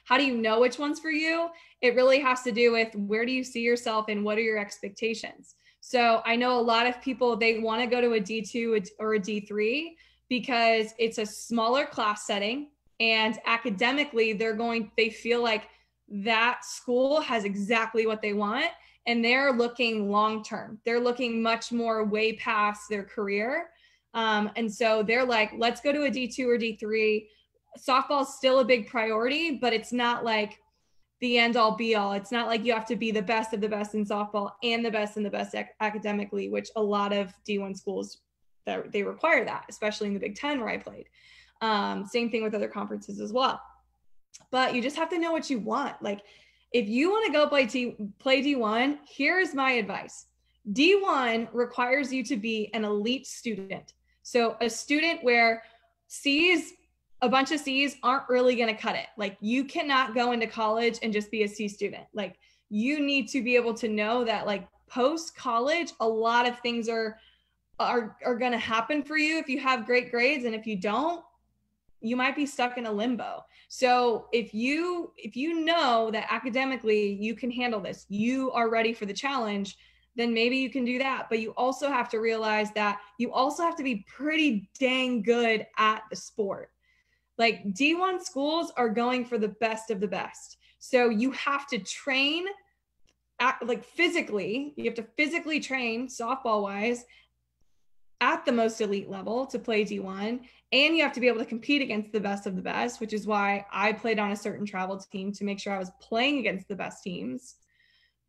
How do you know which one's for you? It really has to do with where do you see yourself and what are your expectations? So I know a lot of people, they want to go to a D2 or a D3 because it's a smaller class setting, and academically they feel like that school has exactly what they want, and they're looking long term. They're looking much more way past their career. And so they're like, let's go to a D2 or D3. Softball's still a big priority, but it's not like the end all be all. It's not like you have to be the best of the best in softball and the best academically, which a lot of D1 schools, that they require that, especially in the Big Ten where I played. Same thing with other conferences as well. But you just have to know what you want. Like, if you want to go play D1, here's my advice. D1 requires you to be an elite student. So a student where a bunch of C's aren't really going to cut it. Like, you cannot go into college and just be a C student. Like, you need to be able to know that, like, post college, a lot of things are going to happen for you if you have great grades, and if you don't, you might be stuck in a limbo. So if you know that academically you can handle this, you are ready for the challenge, then maybe you can do that. But you also have to realize that you also have to be pretty dang good at the sport. Like, D1 schools are going for the best of the best. So you have to train physically. You have to physically train softball wise at the most elite level to play D1. And you have to be able to compete against the best of the best, which is why I played on a certain travel team to make sure I was playing against the best teams.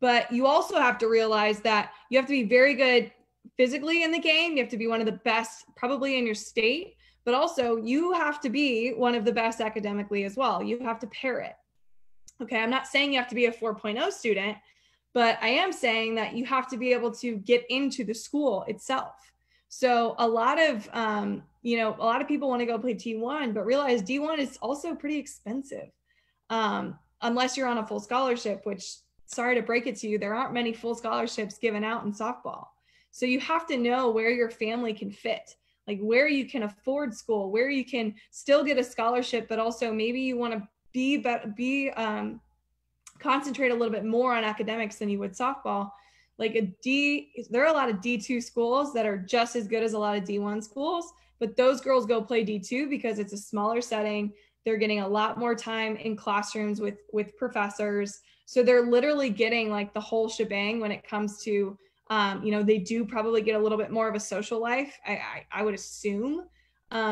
But you also have to realize that you have to be very good physically in the game. You have to be one of the best probably in your state, but also you have to be one of the best academically as well. You have to pair it. Okay, I'm not saying you have to be a 4.0 student, but I am saying that you have to be able to get into the school itself. So a lot of people want to go play D1, but realize D1 is also pretty expensive. Unless you're on a full scholarship, which, sorry to break it to you, there aren't many full scholarships given out in softball. So you have to know where your family can fit, like where you can afford school, where you can still get a scholarship, but also maybe you want to concentrate a little bit more on academics than you would softball. Like there are a lot of D2 schools that are just as good as a lot of D1 schools, but those girls go play D2 because it's a smaller setting. They're getting a lot more time in classrooms with professors. So they're literally getting like the whole shebang when it comes to, they do probably get a little bit more of a social life, I would assume,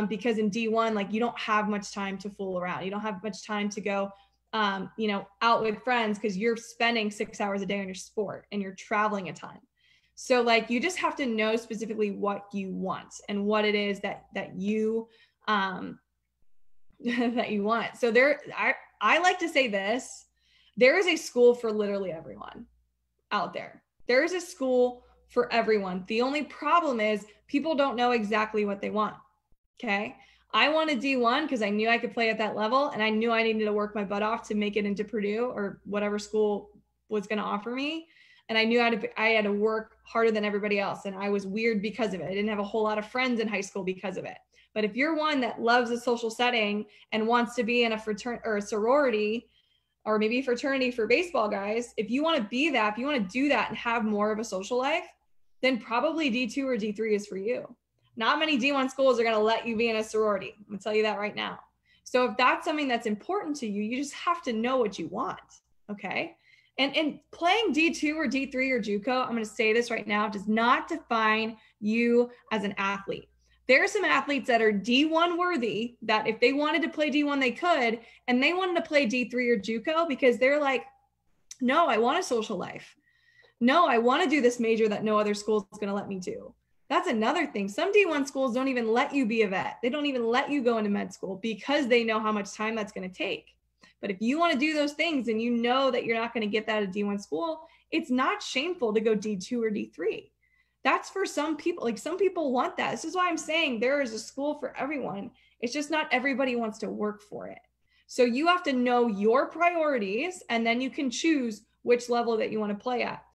because in D1, like, you don't have much time to fool around. You don't have much time to go out with friends because you're spending 6 hours a day on your sport and you're traveling a ton. So like, you just have to know specifically what you want and what it is that you that you want. So I like to say this, there is a school for literally everyone out there. There is a school for everyone. The only problem is people don't know exactly what they want. Okay. I wanted D1 because I knew I could play at that level, and I knew I needed to work my butt off to make it into Purdue or whatever school was going to offer me. And I knew I had to work harder than everybody else. And I was weird because of it. I didn't have a whole lot of friends in high school because of it. But if you're one that loves a social setting and wants to be in a fraternity or a sorority, or maybe a fraternity for baseball guys, if you want to be that, if you want to do that and have more of a social life, then probably D2 or D3 is for you. Not many D1 schools are going to let you be in a sorority. I'm going to tell you that right now. So if that's something that's important to you, you just have to know what you want. Okay. And playing D2 or D3 or JUCO, I'm going to say this right now, does not define you as an athlete. There are some athletes that are D1 worthy that if they wanted to play D1, they could, and they wanted to play D3 or JUCO because they're like, no, I want a social life. No, I want to do this major that no other school is going to let me do. That's another thing. Some D1 schools don't even let you be a vet. They don't even let you go into med school because they know how much time that's going to take. But if you want to do those things and you know that you're not going to get that at D1 school, it's not shameful to go D2 or D3. That's for some people. Like, some people want that. This is why I'm saying there is a school for everyone. It's just not everybody wants to work for it. So you have to know your priorities, and then you can choose which level that you want to play at.